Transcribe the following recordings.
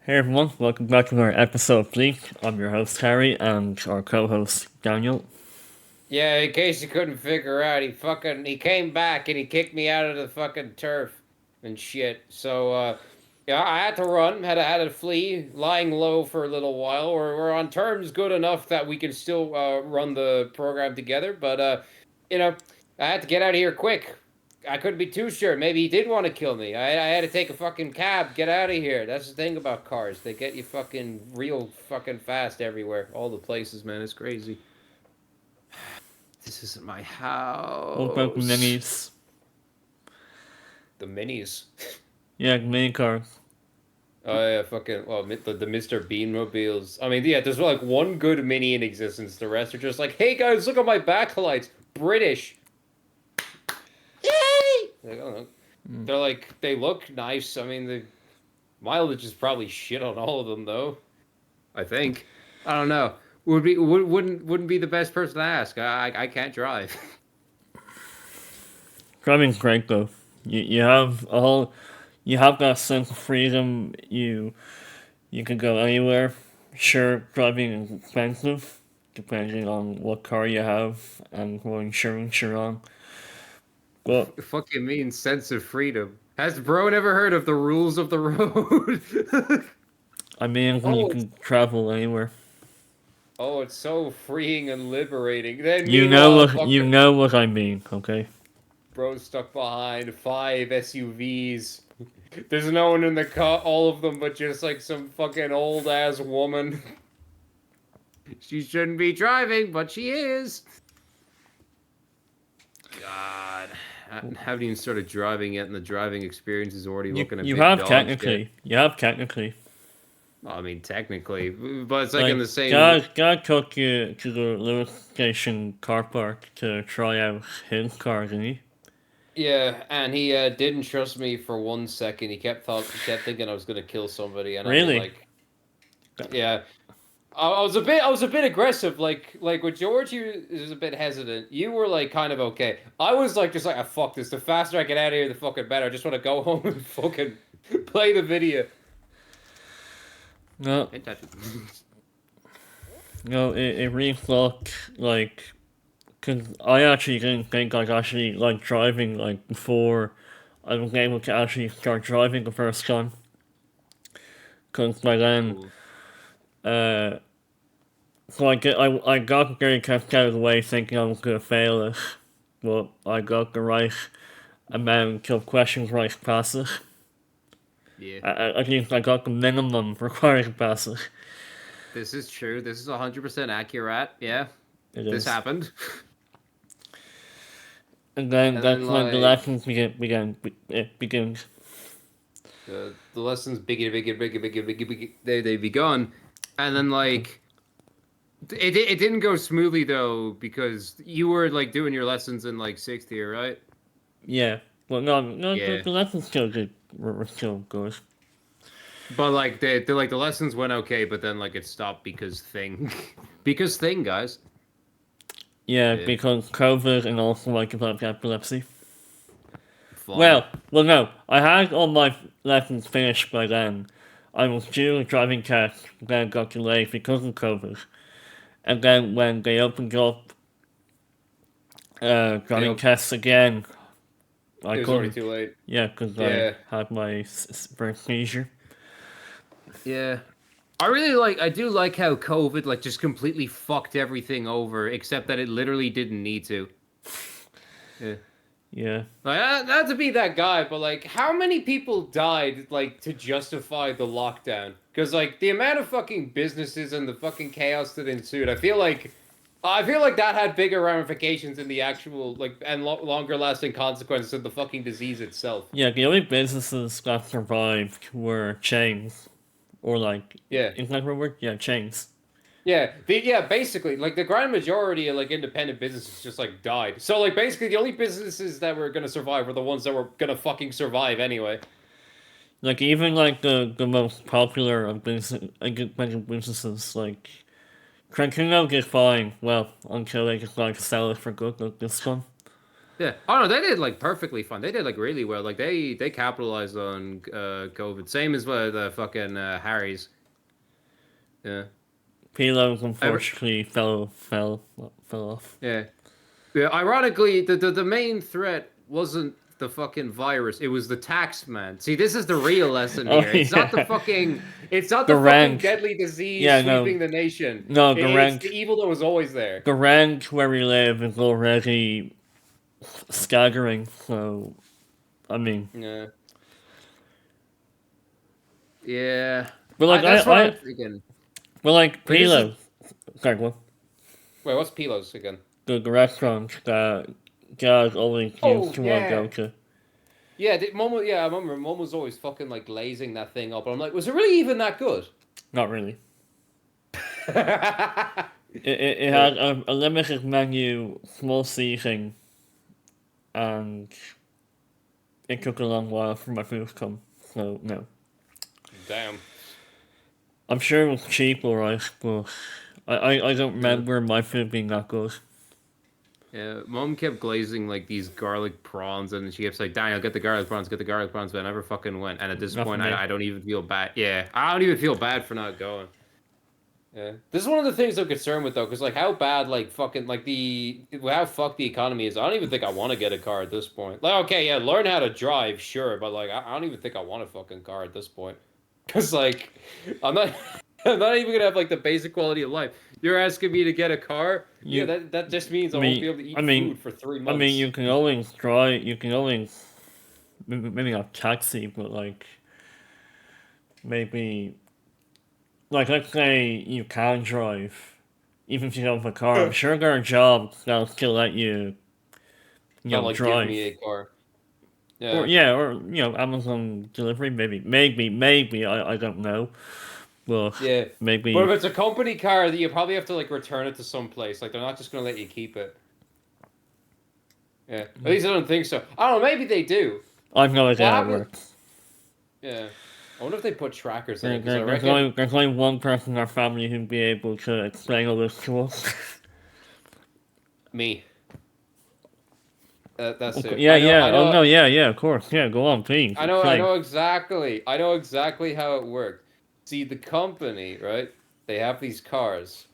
Hey everyone, welcome back to our episode of Bleak. I'm your host Harry and our co-host Daniel. Yeah, in case you couldn't figure out, he came back and he kicked me out of the fucking turf and shit. So I had to run, had to flee, lying low for a little while. We're on terms good enough that we can still run the program together, but you know, I had to get out of here quick. I couldn't be too sure. Maybe he did want to kill me. I had to take a fucking cab, get out of here. That's the thing about cars. They get you fucking real fucking fast everywhere. All the places, man. It's crazy. This isn't my What about the house. minis? The minis. Yeah, mini cars. Oh yeah, fucking well, the Mr. Bean mobiles. I mean, yeah, there's like one good mini in existence. The rest are just like, hey guys, look at my backlights. British. Yay! Like, I don't know. They're like they look nice. I mean, the mileage is probably shit on all of them though. I think. I don't know. Wouldn't be the best person to ask. I can't drive. Driving's great though. You have you have that sense of freedom. You can go anywhere. Sure, driving is expensive, depending on what car you have and what insurance you're on. But Fucking means sense of freedom. Has bro never heard of the rules of the road? I mean, you Oh, can travel anywhere. it's so freeing and liberating. Then You know meanwhile, you fucking know what I mean, okay? bro stuck behind five SUVs. There's no one in the car, all of them, but just like some fucking old ass woman. She shouldn't be driving, but she is. God, I haven't even started driving yet, and the driving experience is already looking a bit dog shit. You have technically. Well, I mean, technically, but it's like in Like, the same. God took you to the Lewis Station car park to try out his car, didn't he? Yeah, and he didn't trust me for 1 second. He kept thinking I was gonna kill somebody, and I was Really? like, yeah. I was a bit aggressive. Like with George, he was a bit hesitant. You were like kind of okay. I was like just like, ah, fuck this. The faster I get out of here, the fucking better. I just want to go home and fucking play the video. No, Ain't that- no, it really felt like. Cause I actually didn't think I'd actually like driving like before I was able to actually start driving the first time. Cause by then, Ooh. uh, I got very kept out of the way thinking I was gonna fail it, but I got the right amount of questions right to pass it. Yeah, I think I got the minimum required to pass it. this is true. This is 100% accurate. Yeah, It this is. happened. And then And then that's when the like lessons it begins. the lessons begin. They begun, and then like it didn't go smoothly though because you were like doing your lessons in like sixth year, right? Yeah. Well, no, Yeah. the lessons still good. Were still good. But like the lessons went okay, but then like it stopped because thing, because thing, guys. Yeah, Yeah, because COVID and also like about epilepsy. fun. No. I had all my lessons finished by then. I was due a driving test, then got delayed because of COVID. And then when they opened up They driving tests again, I it was already couldn't. too late. Yeah, because I Yeah, had my brain seizure. yeah. I do like how COVID like just completely fucked everything over, except that it literally didn't need to. Yeah. Yeah. Like, not to be that guy, but like, how many people died like to justify the lockdown? Because like the amount of fucking businesses and the fucking chaos that ensued, I feel like that had bigger ramifications in the actual like and longer lasting consequences of the fucking disease itself. Yeah, the only businesses that survived were chains. Or like, Yeah, isn't that the word? Yeah, chains. yeah. Basically, like the grand majority of like independent businesses just like died. So like basically, the only businesses that were gonna survive were the ones that were gonna fucking survive anyway. Like even like the most popular of business like businesses like Trentino get fine. Well, until they just like sell it for good like this one. Yeah. Oh no, they did like perfectly fine. They did like really well. Like they capitalized on COVID. Same as the fucking Harry's. Yeah. Payloads Ever, unfortunately fell off. yeah. Yeah. Ironically, the main threat wasn't the fucking virus. It was the tax man. See, this is the real lesson Oh here. yeah, It's not the fucking Garang. deadly disease Yeah, no, sweeping the nation. no, It's Garang. the evil that was always there. Garang, where we live, is already staggering. So, I mean, Yeah. Yeah. but like That's what I'm I thinking. but like Like this is Payload. Sorry, what? wait, what's Pilos again? The restaurant that guys always used Oh to want to go yeah. to. Yeah, I remember mom was always fucking like glazing that thing up. And I'm like, was it really even that good? Not really. Yeah. It had a limited menu, small seating, and it took a long while for my food to come. So no, Damn. I'm sure it was cheap, alright, but I don't Yeah. remember my food being that good. Yeah, mom kept glazing like these garlic prawns, and she kept saying, "Daniel, get the garlic prawns, get the garlic prawns." But I never fucking went. And at this Not for point, me. I don't even feel bad. Yeah, I don't even feel bad for not going. Yeah, this is one of the things I'm concerned with though, because like how bad like fucking like the how fucked the economy is. I don't even think I want to get a car at this point. Like, okay, yeah, learn how to drive, sure, but like I don't even think I want a fucking car at this point, because like I'm not I'm not even gonna have like the basic quality of life. You're asking me to get a car? Yeah, You, that just means I I won't be mean, able to I eat mean, food for three I mean, months. you can always try. You can always maybe not taxi, but like maybe like let's say you can drive, even if you don't have a car. I'm sure there are jobs that'll still let you, Not like give me drive. a car. Or Yeah. yeah, or Amazon delivery, maybe I don't know, but Yeah. But if maybe it's a company car, you probably have to like return it to some place. Like they're not just gonna let you keep it. Yeah. At least I don't think so. I don't know, maybe they do. I've no idea What how it happened? works. Yeah. I wonder if they put trackers in it, because I There's only one person in our family who'd be able to explain all this to us. me. That's Okay, it. yeah, yeah. Oh no, yeah, yeah. Of course, yeah. Go on, please I explain. know exactly. I know exactly how it worked. See, the company, right? They have these cars.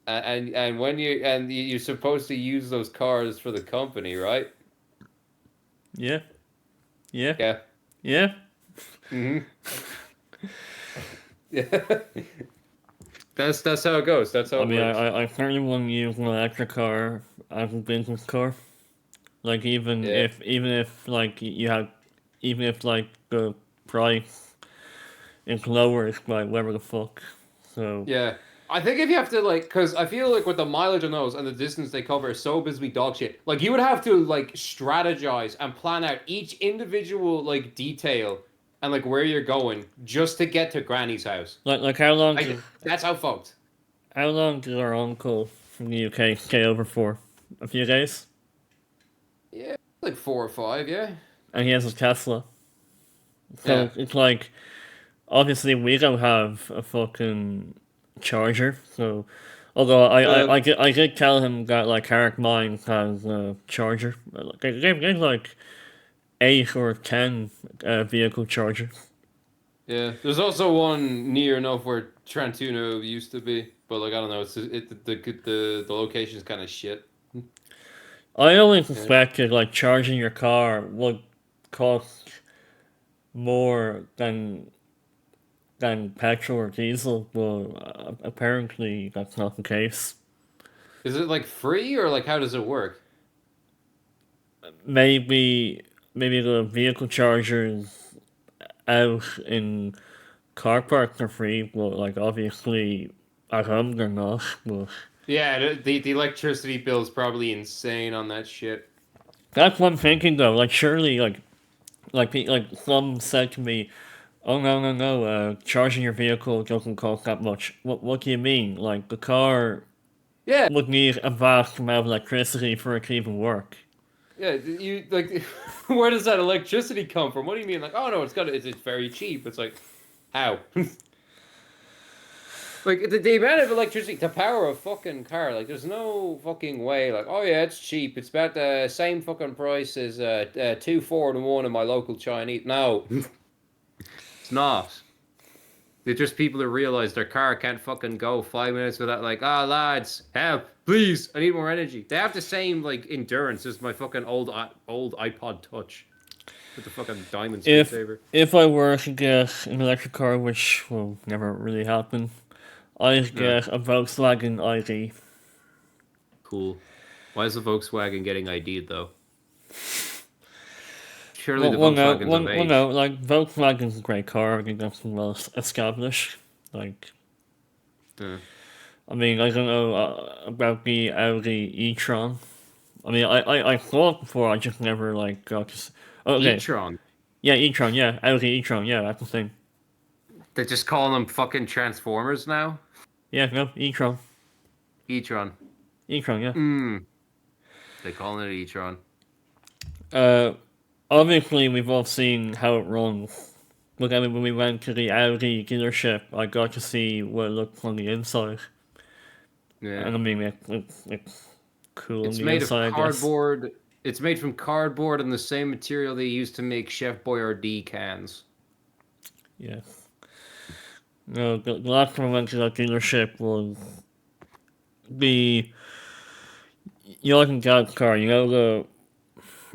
And when you're supposed to use those cars for the company, right? Yeah, yeah, Yeah. yeah. Mhm. Yeah. That's how it goes. That's how I it mean, works. I certainly wouldn't use an electric car as a business car. Like Yeah. even if like you have, even if like the price is lower by whatever the fuck. So Yeah. I think if you have to like, because I feel like with the mileage on those and the distance they cover is so abysmally dog shit. Like you would have to like strategize and plan out each individual like detail and like where you're going just to get to Granny's house. like Like that's how fucked. how long did our uncle from the UK stay over for? A few days, Yeah, like 4 or 5. Yeah. and he has a Tesla. So Yeah. it's like obviously we don't have a fucking charger. So although Uh, I did tell him that like Carrick Mines has a charger. Like, they like 8 or 10 vehicle chargers. yeah. There's also one near enough where Trantuno used to be, but like I don't know. The location is kind of shit. I always Yeah. suspected like charging your car would cost more than petrol or diesel, but apparently that's not the case. Is it like free or like how does it work? Maybe maybe the vehicle chargers out in car parks are free, but like obviously at home they're not. But Yeah, the electricity bill is probably insane on that shit. that's what I'm thinking though. Like surely like some said to me, "Oh no! Charging your vehicle doesn't cost that much." What do you mean? Like the car Yeah, would need a vast amount of electricity for it to even work. yeah. You like, where does that electricity come from? What do you mean? Like, oh no, it's very cheap. It's like, how? Like the amount of electricity to power a fucking car, like there's no fucking way. Like, oh yeah, it's cheap. It's about the same fucking price as two Ford and one in my local Chinese. No, it's not. They're just people who realize their car can't fucking go 5 minutes without like, ah, lads, help, please, I need more energy. They have the same like endurance as my fucking old iPod Touch with the fucking diamond If screensaver. if I were to get an electric car, which will never really happen, I'd Yeah, get a Volkswagen ID. cool. Why is the Volkswagen getting ID'd though? Surely Well, the well, no, Volkswagen's well, of well, no. age. Like Volkswagen's a great car. I think that's well established. Like, Yeah. I mean, I don't know about the Audi e-tron. I mean, I thought before. I just never like got to. Okay, E-tron. yeah, e-tron. Yeah, Audi e-tron. Yeah, that's the thing. They're just calling them fucking Transformers now. Yeah, no, e-tron, E-tron. e-tron. Yeah. Mm. They calling it E-tron. Uh, Obviously we've all seen how it runs. Look, I mean, when we went to the Audi dealership, I got to see what it looked on the inside, Yeah. and I mean, it's cool on It's the made of inside, I guess. cardboard. It's made from cardboard and the same material they used to make Chef Boyardee cans. Yeah. No, the last time I went to that dealership was the like in God's car,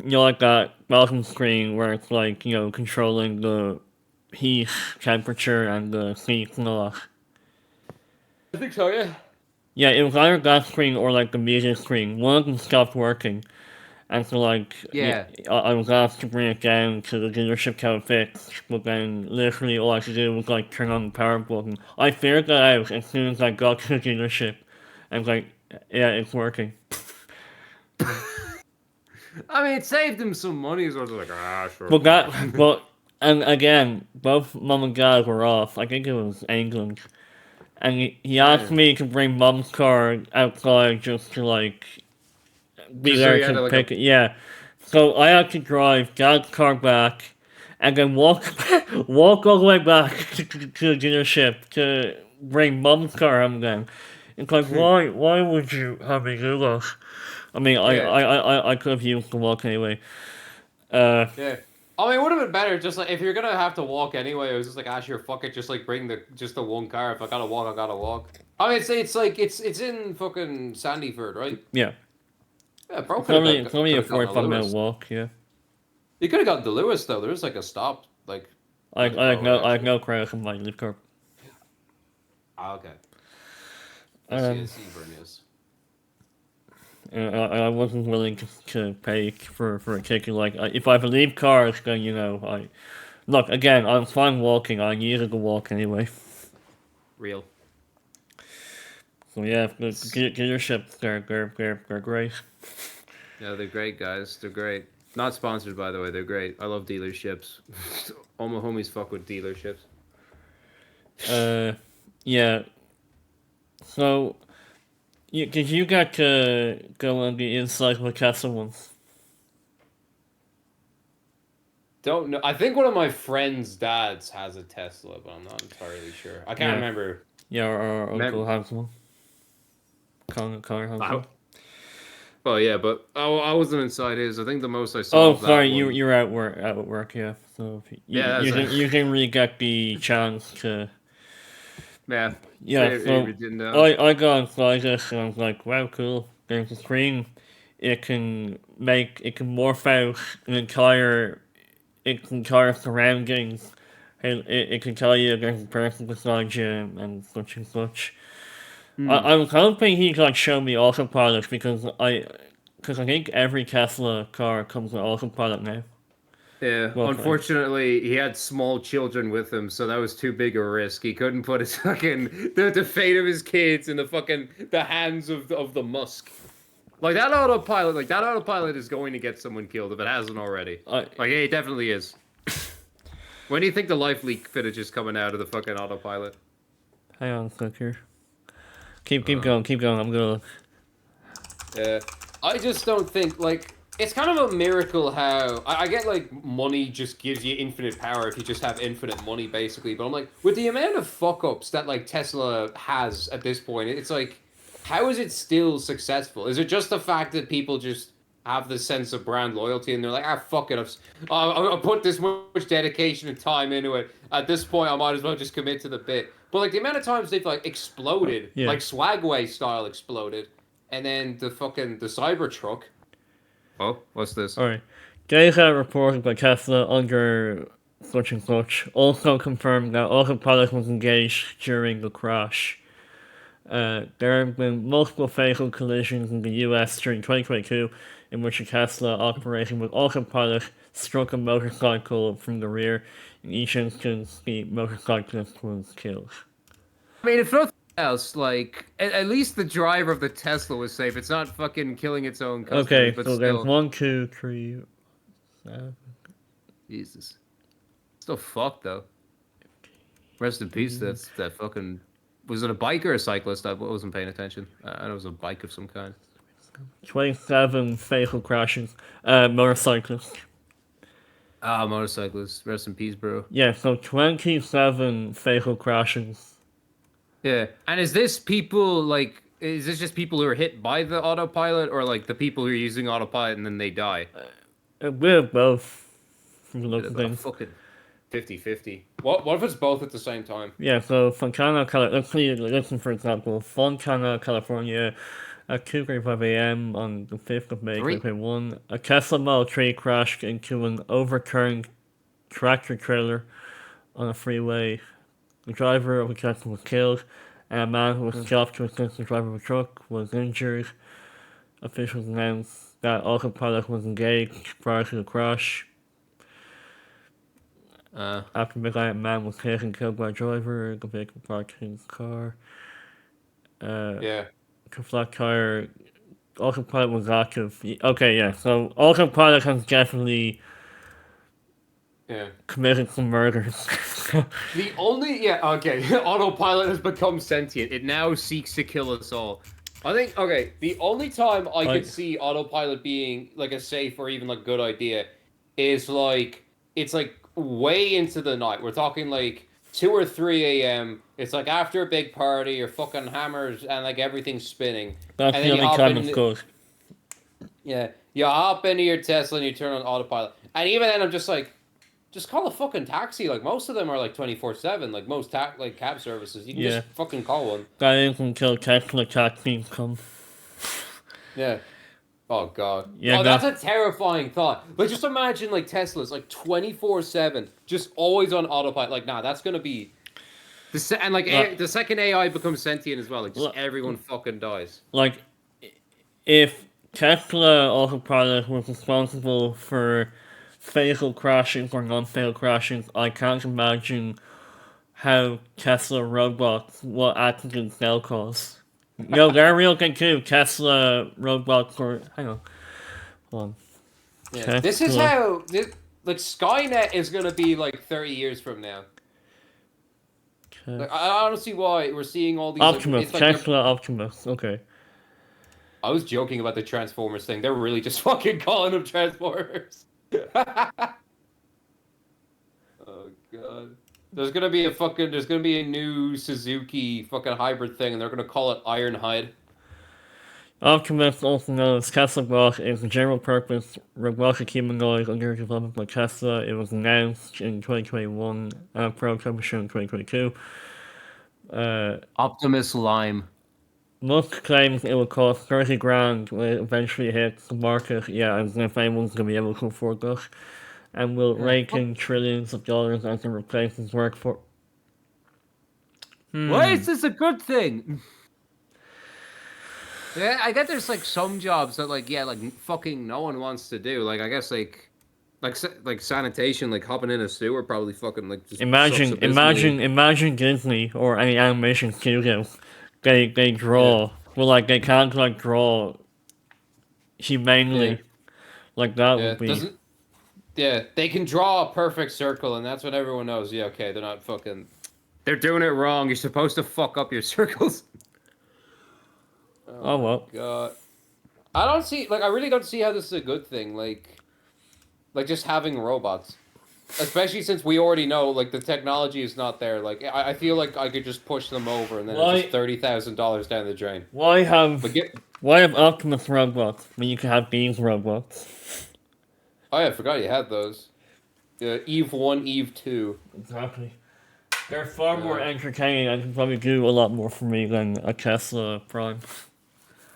like that welcome screen where it's like controlling the heat, temperature, and the seats and all that. I think so, yeah. Yeah, it was either that screen or like the music screen. One of them stopped working, and so like yeah, Yeah. I was asked to bring it down to the dealership to have it fixed, but then literally all I could do was like turn on the power button. I figured that out as soon as I got to the dealership, and like yeah, it's working. I mean, it saved them some money, so I was like, ah, sure, But fuck it. and again, both mom and dad were off. I think it was England, and he asked Yeah. me to bring mom's car outside just to like be Just so there you had to like a. pick it. Yeah, so I had to drive dad's car back, and then walk walk all the way back to the dealership to bring mom's car home again. It's like why would you have me do that? I mean, Yeah. I could have used the walk anyway. Uh, Yeah. I mean, it would have been better just like if you're gonna have to walk anyway. It was just like, ah, sure, fuck it, just like bring the one car. If I gotta walk, I gotta walk. I mean, it's like it's in fucking Sandyford, right? yeah, Yeah, bro it's only could a have gotten a 45-minute Lewis. walk. Yeah, You could have gotten the Lewis though. There was like a stop, like really far away I have actually. no credit on my leaf car. Ah, okay. I Um, see, Bernius. I wasn't willing to pay for a ticket. Like, if I have a leave cars, then I look again. I'm fine walking. I needed to walk anyway. Real. So yeah, the dealerships they're great. Yeah, they're great guys. They're great. Not sponsored, by the way. They're great. I love dealerships. All my homies fuck with dealerships. Uh, yeah. So, did you get to go on the inside of a Tesla once? Don't know. I think one of my friends' dads has a Tesla, but I'm not entirely sure. I can't Yeah, remember. yeah. Our uncle Mem- has one. Connor has I, one. well, yeah, but I wasn't inside his. I think the most I saw Oh, of that sorry. one. You're at work. At work, yeah. So Yeah, that's you didn't really get the chance to. yeah. Yeah. Maybe So didn't know. I got inside this and I was like, wow, cool. There's a screen. It can morph out its entire surroundings. And it can tell you there's a person beside you and such and such. Hmm. I was hoping he'd like show me autopilot because I think every Tesla car comes with autopilot now. Yeah, Well, unfortunately, he had small children with him, so that was too big a risk. He couldn't put his fucking the fate of his kids in the hands of the Musk. Like that autopilot is going to get someone killed if it hasn't already. I Like, yeah, it definitely is. When do you think the life leak footage is coming out of the fucking autopilot? hang on a sec here. Keep Uh, going, keep going. I'm gonna. yeah, I just don't think like it's kind of a miracle how I get like money just gives you infinite power if you just have infinite money basically, but I'm like with the amount of fuck ups that like Tesla has at this point, it's like how is it still successful? Is it just the fact that people just have this sense of brand loyalty and they're like, ah, fuck it, I've put this much dedication and time into it. At this point, I might as well just commit to the bit. But like the amount of times they've like exploded, Yeah. like Swagway style exploded, and then the Cybertruck. Oh, what's this? Alright. Data reported by Tesla under such and such also confirmed that autopilot was engaged during the crash. There have been multiple fatal collisions in the US during 2022 in which a Tesla operating with autopilot struck a motorcycle from the rear. In each instance, the motorcyclist was killed. I mean, if nothing else, like at least the driver of the Tesla was safe. It's not fucking killing its own customers, Okay, but so there's still, one, two, three, Jesus, still fucked though. Rest in peace. That's that fucking. Was it a bike or a cyclist? I wasn't paying attention. I know it was a bike of some kind. 27 fatal crashes. Motorcyclists. Ah, motorcyclist. Rest in peace, bro. Yeah, so 27 fatal crashes. Yeah, and is this people like? Is this just people who are hit by the autopilot, or like the people who are using autopilot and then they die? A bit of both, from the look of A things. fucking 50-50. What if it's both at the same time? Yeah, so Fontana, listen for example, Fontana, California, at 2:35 a.m. on the 5th of May Three. 2021, a Tesla Model 3 crashed into an overturned tractor trailer on a freeway. The driver of the tractor was killed, and a man who was stopped to assist the driver of the truck was injured. Officials announced that autopilot was engaged prior to the crash. After midnight, a man was hit and killed by a driver. The vehicle parked in his car. Yeah. The flat tire. Autopilot was active. Okay, yeah. So autopilot has definitely Yeah. committed some murders. The only okay, autopilot has become sentient. It now seeks to kill us all. I think okay, the only time I could see autopilot being like a safe or even like good idea is like it's like way into the night. We're talking like 2 or 3 a.m. It's like after a big party, your fucking hammers and like everything's spinning. That's And the then you only hop time in it's good. yeah, you hop into your Tesla and you turn on autopilot. And even then I'm just like just call a fucking taxi. Like most of them are like 24/7. Like most like cab services, you can Yeah. just fucking call one. That is until Tesla taxis come. Yeah. Oh god. Yeah, Oh, that's a terrifying thought. Like just imagine like Teslas like 24/7, just always on autopilot. Like nah, that's gonna be and like the second AI becomes sentient as well. Like just everyone fucking dies. Like, if Tesla autopilot was responsible for fatal crashing or non-fatal crashing, I can't imagine how Tesla robots, what accidents they'll cause. No, they're a real thing too. Tesla robots or hang on, hold on. Yeah. This is how like Skynet is gonna be like 30 years from now. Like, I don't see why we're seeing all these. Optimus, like Tesla Optimus. Okay. I was joking about the Transformers thing. They're really just fucking calling them Transformers. Oh god. There's gonna be a new Suzuki fucking hybrid thing, and they're gonna call it Ironhide. Optimus, also known as Tesla Bot, is a general-purpose robotic humanoid under development by Tesla. It was announced in 2021 and prototype shown in 2022. Optimus Lime. Musk claims it will cost 30 grand when it eventually hits the market. Yeah, and if anyone's going to be able to afford that. And will rake in trillions of dollars as it replaces workforce. Why is this a good thing? Yeah, I get there's like some jobs that like fucking no one wants to do. Like I guess like sanitation, like hopping in a sewer, probably fucking like just Imagine Disney or any animation studio. They draw, well, like they can't like draw humanely, like that would be. Yeah, they can draw a perfect circle, and that's when everyone knows. Yeah, okay, they're not fucking. They're doing it wrong. You're supposed to fuck up your circles. Oh well. God. I don't see like I really don't see how this is a good thing. Like just having robots, especially since we already know like the technology is not there. Like I feel like I could just push them over and then it's just Why $30,000 down the drain. why But have get why have Optimus robots when you can have these robots? oh yeah, I forgot you had those. Eve 1, Eve 2. Exactly. They're far more Uh, entertaining and can probably do a lot more for me than a Tesla Prime.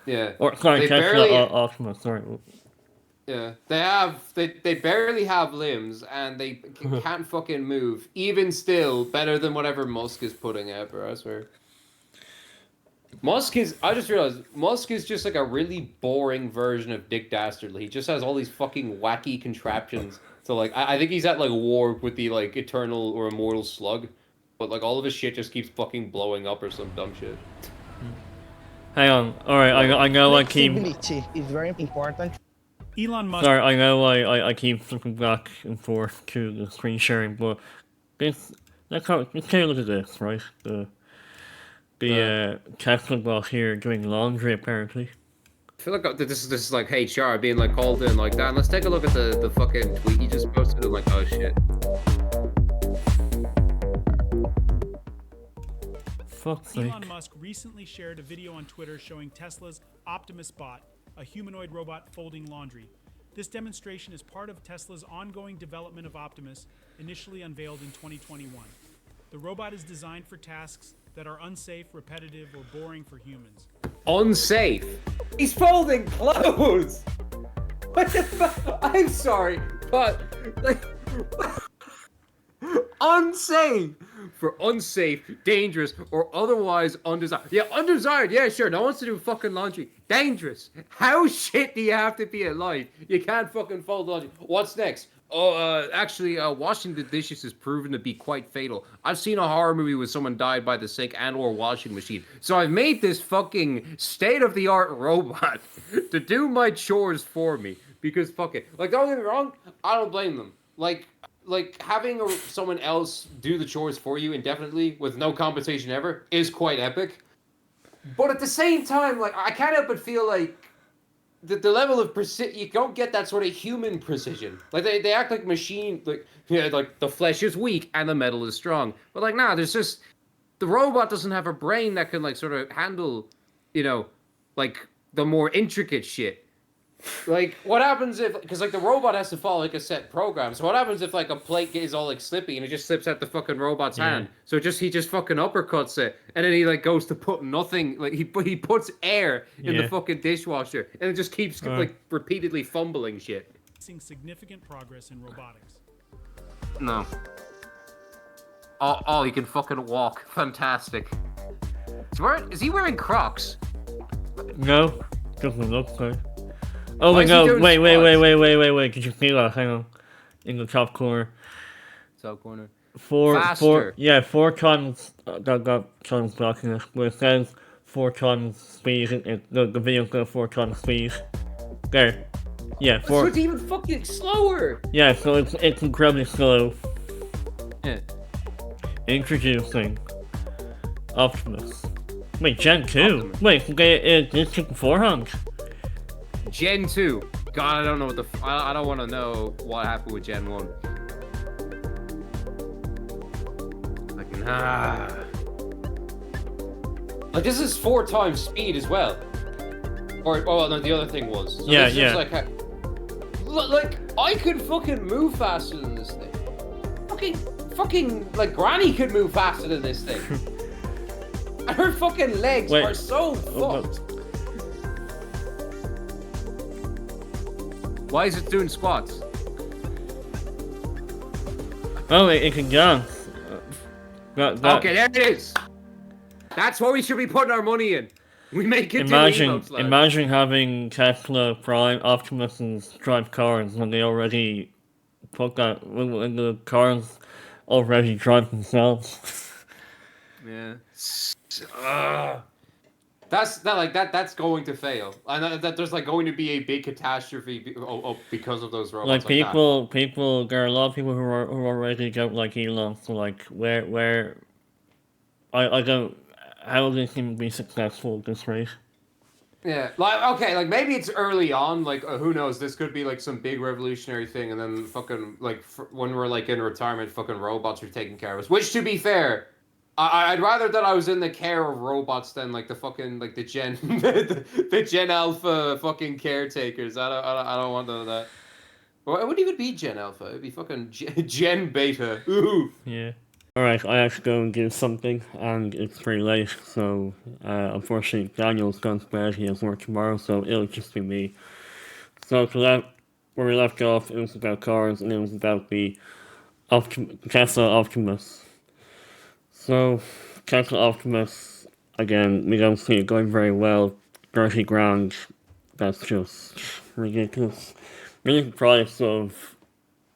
yeah. Or sorry, They Tesla barely Optimus. Sorry. yeah. They barely have limbs and they can't fucking move. Even still better than whatever Musk is putting out, bro, I swear. I just realized Musk is just like a really boring version of Dick Dastardly. He just has all these fucking wacky contraptions. So like I think he's at like war with the like eternal or immortal slug. But like all of his shit just keeps fucking blowing up or some dumb shit. Hang on. Alright, I know I keep. Flexibility is very important. Elon Musk. Sorry, I know I keep flipping back and forth to the screen sharing, but this. Let's take a look at this, right? The Tesla bot here doing laundry apparently. I feel like this is like HR being like called in like that. Let's take a look at the fucking tweet he just posted. I'm like, oh shit. Fuck's sake. Elon Musk recently shared a video on Twitter showing Tesla's Optimus bot, a humanoid robot folding laundry. This demonstration is part of Tesla's ongoing development of Optimus, initially unveiled in 2021. The robot is designed for tasks that are unsafe, repetitive, or boring for humans. Unsafe. He's folding clothes. What the fuck? I'm sorry, but like unsafe for unsafe, dangerous, or otherwise undesired. Yeah, undesired. Yeah, sure. No one wants to do fucking laundry. Dangerous. How shit do you have to be alive? You can't fucking fold laundry. What's next? Oh, actually, washing the dishes is proven to be quite fatal. I've seen a horror movie where someone died by the sink and/or washing machine. So I've made this fucking state-of-the-art robot to do my chores for me. Because fuck it. Like, don't get me wrong, I don't blame them. Like having someone else do the chores for you indefinitely with no compensation ever is quite epic. But at the same time, like I can't help but feel like the level of precision, you don't get that sort of human precision. Like they act like machine, like yeah, like the flesh is weak and the metal is strong. But like nah, there's just the robot doesn't have a brain that can like sort of handle, like the more intricate shit. Like, what happens if, because, like, the robot has to follow, like, a set program. So what happens if, like, a plate is all, like, slippy and it just slips out the fucking robot's hand? So he just fucking uppercuts it. And then he, like, goes to put nothing, like, he puts air in the fucking dishwasher. And it just keeps, like, repeatedly fumbling shit. Seeing significant progress in robotics. No. Oh, he can fucking walk. Fantastic. Is he wearing Crocs? No, doesn't look like. Oh Why my is he god, doing wait, did you see that? Hang on. In the top corner. Top corner. Four Faster. tons, that got tons blocking it, but it says 4 tons speed, the video goes 4 tons speed. There. Yeah, So it's even fucking slower! yeah, so it's incredibly slow. Yeah. Introducing Optimus. Wait, Gen 2? Optimus. Wait, this took beforehand. Gen 2. God, I don't know what I don't want to know what happened with Gen 1. Like, nah. Like, this is 4 times speed as well. Or, oh, no, the other thing was. So Yeah, this yeah. Is like, I could fucking move faster than this thing. Fucking, like, Granny could move faster than this thing. And her fucking legs are so fucked. Why is it doing squats? Oh, it can jump. Okay, there it is. That's what we should be putting our money in. We make it imagine having Tesla Prime Optimus and drive cars when they already put that when the cars already drive themselves. Yeah. That's going to fail. I know that there's like going to be a big catastrophe because of those robots. Like people, there are a lot of people who already don't like Elon. So like, I don't. How will this even be successful at this rate? Yeah, like okay, like maybe it's early on. Like who knows? This could be like some big revolutionary thing, and then fucking like when we're like in retirement, fucking robots are taking care of us. Which, to be fair, I'd rather that I was in the care of robots than like the fucking like the Gen the Gen Alpha fucking caretakers. I don't want none of that. Well, it wouldn't even be Gen Alpha. It'd be fucking Gen Beta. Ooh. Yeah. Alright, I have to go and do something, and it's pretty late, so unfortunately Daniel's gone to bed, he has work tomorrow, so it'll just be me. So where we left off, it was about cars, and it was about the Tesla Optimus. So, Tesla Optimus, again, we don't see it going very well. 30 grand, that's just ridiculous. Really the price of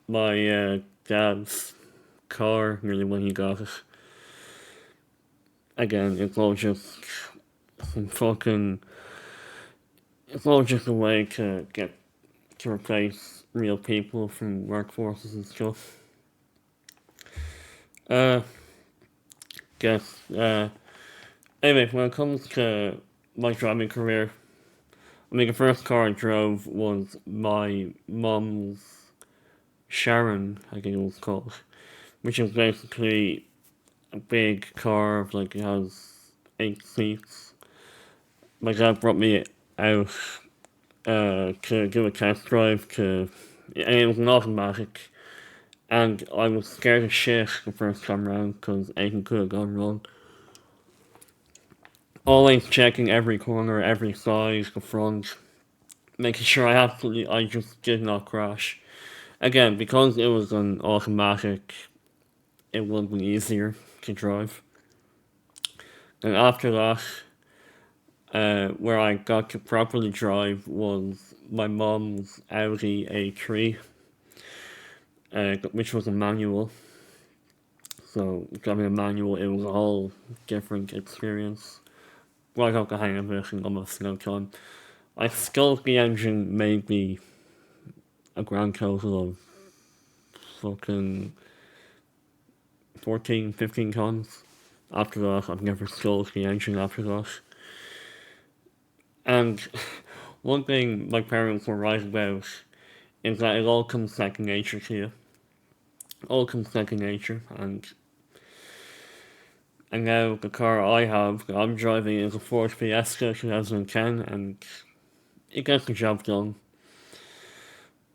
my dad's car, really, when he got it. Again, it's all just some fucking. It's all just a way to replace real people from workforces and stuff. Uh, guess. Anyway, when it comes to my driving career, I mean, the first car I drove was my mum's Sharon, I think it was called, which is basically a big car, like it has 8 seats. My dad brought me out to do a test drive and it was an automatic, and I was scared as shit the first time round because anything could have gone wrong. Always checking every corner, every side, the front, making sure I just did not crash. Again, because it was an automatic, it would be easier to drive. And after that, where I got to properly drive was my mom's Audi A3, which was a manual. So driving a manual, it was a whole different experience. Well, I got the hang of it in almost no time. I sculled the engine maybe a grand total of fucking 14, 15 times. After that, I've never sculled the engine after that. And one thing my parents were right about is that it all comes second nature to you. It all comes second nature, and now the car I have that I'm driving is a Ford Fiesta 2010, and it gets the job done.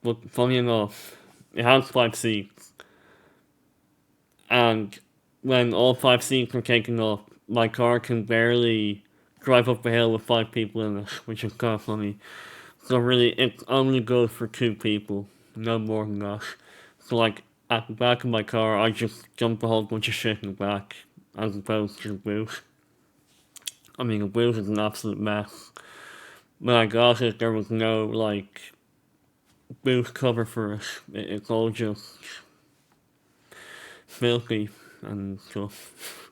But funny enough, it has 5 seats, and when all 5 seats are taken up, my car can barely drive up a hill with 5 people in it, which is kind of funny. So really, it's only good for 2 people, no more than that. So like, at the back of my car, I just dump a whole bunch of shit in the back, as opposed to the boot. I mean, the boot is an absolute mess. When I got it, there was no, like, boot cover for it. It's all just filthy and stuff.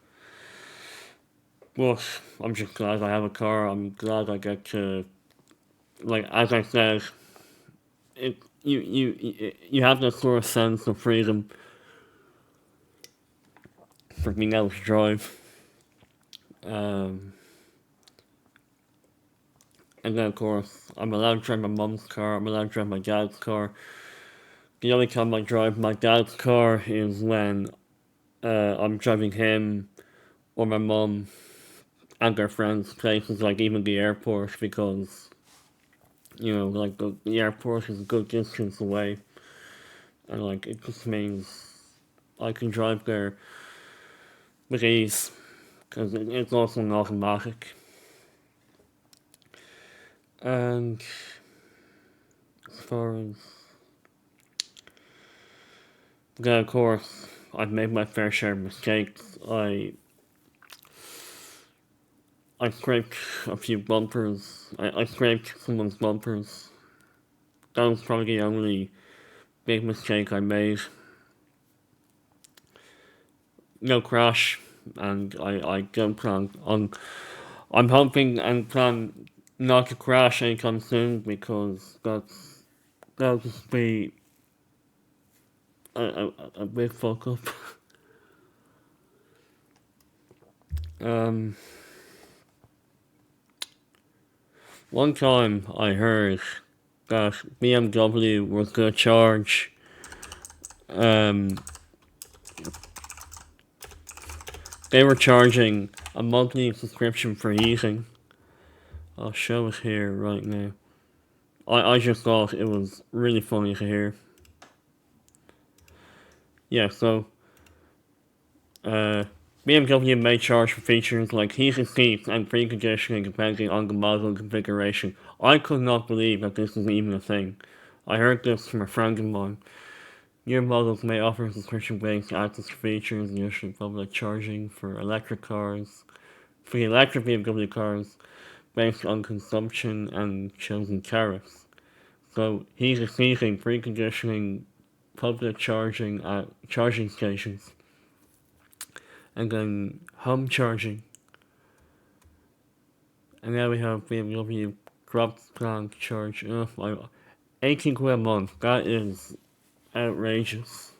But I'm just glad I have a car. I'm glad I get to, like, as I said, you have this sort of sense of freedom for being able to drive. And then, of course, I'm allowed to drive my mum's car, I'm allowed to drive my dad's car. The only time I drive my dad's car is when I'm driving him or my mum and their friends places, like even the airport, because, like the airport is a good distance away. And, like, it just means I can drive there with ease, because it's also an automatic. And as far as, then of course, I've made my fair share of mistakes. I scraped a few bumpers. I scraped someone's bumpers. That was probably the only big mistake I made. No crash, and I don't plan on. I'm hoping and plan not to crash anytime soon, because that'll just be a big fuck up. One time I heard that BMW was gonna charge they were charging a monthly subscription for heating. I'll show it here right now. I just thought it was really funny to hear. Yeah, so BMW may charge for features like heated seats and free conditioning depending on the model configuration. I could not believe that this is even a thing. I heard this from a friend of mine. New models may offer subscription-based access to features, usually public charging for electric cars, for the electric BMW cars, based on consumption and chosen tariffs. So heated seating, free conditioning, public charging at charging stations, and then home charging. And now we have BMW drop plan charge. 18 quid a month. That is outrageous.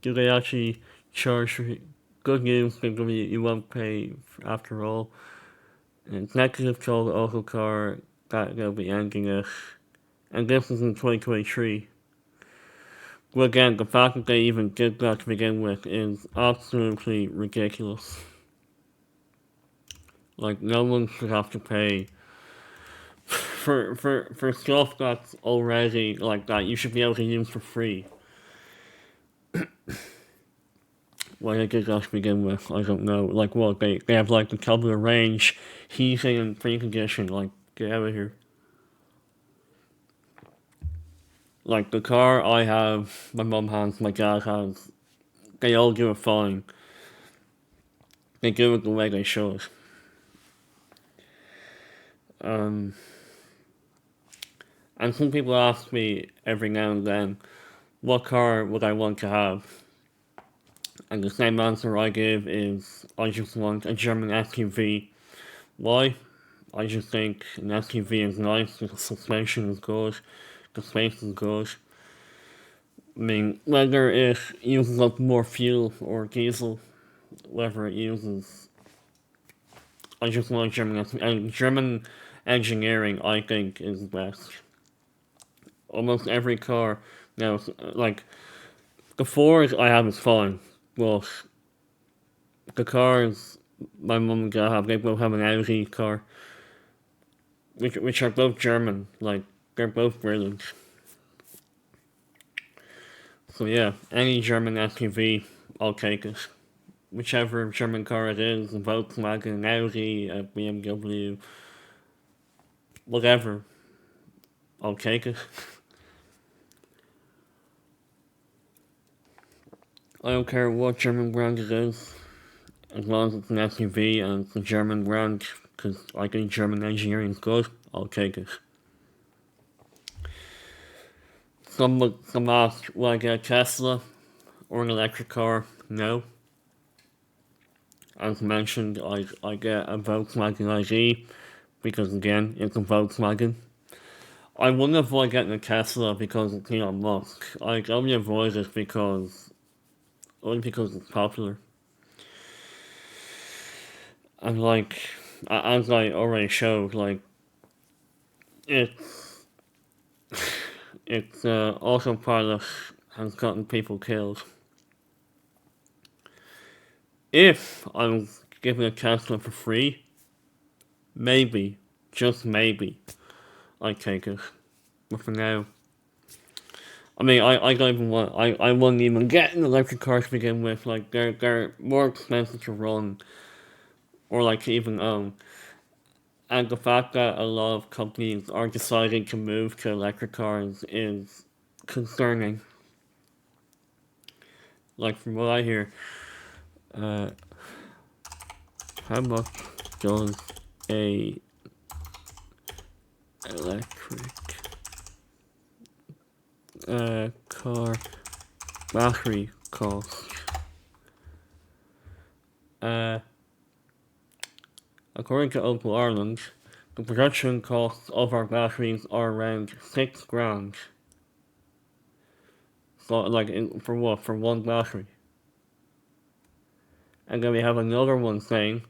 Do they actually charge for good news? Because you won't pay after all. And executive told Autocar that they'll be ending it. And this is in 2023. Well, again, the fact that they even did that to begin with is absolutely ridiculous. Like, no one should have to pay for stuff that's already like that. You should be able to use for free. Why they did that to begin with, I don't know. Like, what, they have like the top of the range heating and preconditioning. Like, get out of here. Like, the car I have, my mum has, my dad has, they all do it fine. They do it the way they should. And some people ask me every now and then, what car would I want to have? And the same answer I give is, I just want a German SUV. Why? I just think an SUV is nice, the suspension is good, the space is good. I mean, whether it uses up more fuel or diesel, whatever it uses, I just want a German SUV. And German engineering, I think, is best. Almost every car now, like, the Ford I have is fine, but the cars my mum and dad have, they both have an Audi car, which are both German. Like, they're both brilliant. So yeah, any German SUV, I'll take it. Whichever German car it is, a Volkswagen, an Audi, a BMW, whatever, I'll take it. I don't care what German brand it is, as long as it's an SUV and it's a German brand, because I think German engineering is good, I'll take it. Some ask, will I get a Tesla or an electric car? No. As mentioned, I get a Volkswagen ID, because again, it's a Volkswagen. I wouldn't avoid getting a Tesla because it's Elon Musk. I only avoid it only because it's popular. And like, as I already showed, like, its autopilot has gotten people killed. If I was given a Tesla for free, maybe, just maybe, I'd take it. But for now, I mean, I don't even want, I wouldn't even get an electric car to begin with. Like, they're more expensive to run, or like to even own. And the fact that a lot of companies are deciding to move to electric cars is concerning. Like, from what I hear, how much does a electric car battery cost? According to Opel Ireland, the production costs of our batteries are around £6,000. So, like, for what? For one battery? And then we have another one saying,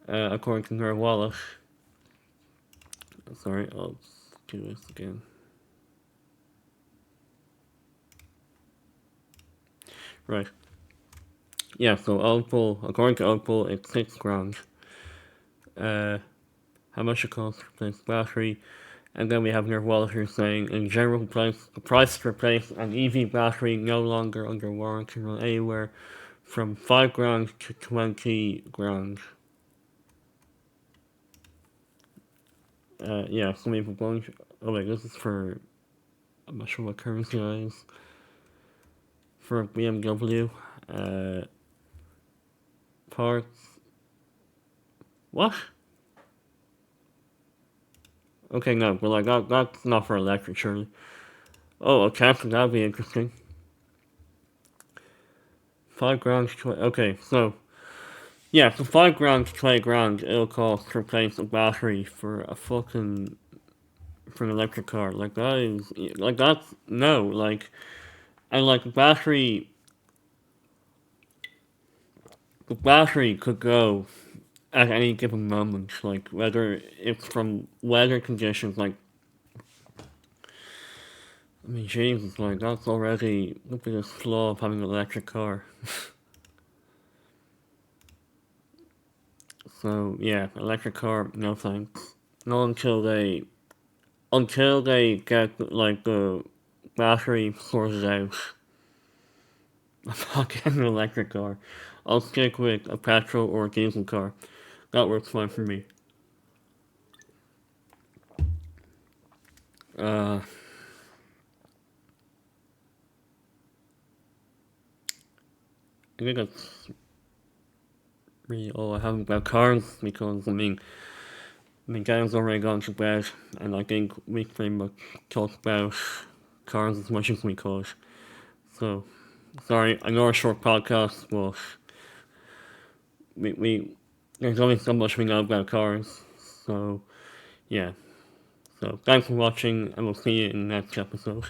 according to Nerd Wallace, sorry, I'll do this again. Right. Yeah, so according to Oakbull, it's 6 grand. How much it costs to replace the battery. And then we have Nerd Wallace here saying, in general, the price to replace an EV battery no longer under warranty run anywhere from 5 grand to 20 grand. Yeah, some people going. Oh wait, this is for. I'm not sure what currency that is. For BMW. Parts. What? Okay, no, but like that's not for electric, surely. Oh, okay, so that'd be interesting. 5 grand. Okay, so yeah, so 5 grand to 20 grand it'll cost to replace a battery for an electric car. Like that is like that's no like and like the battery could go at any given moment, like whether it's from weather conditions, like I mean Jesus, like that's already the biggest flaw of having an electric car. So yeah, electric car, no thanks. Not until they get like the battery sorted out. I'm not getting an electric car. I'll stick with a petrol or a diesel car. That works fine for me. I think that's really all I have about cars because I mean, Gail's already gone to bed, and I think we pretty much talked about cars as much as we could. So, sorry, I know a short podcast, but we there's only so much we know about cars. So, yeah. So, thanks for watching, and we'll see you in the next episode.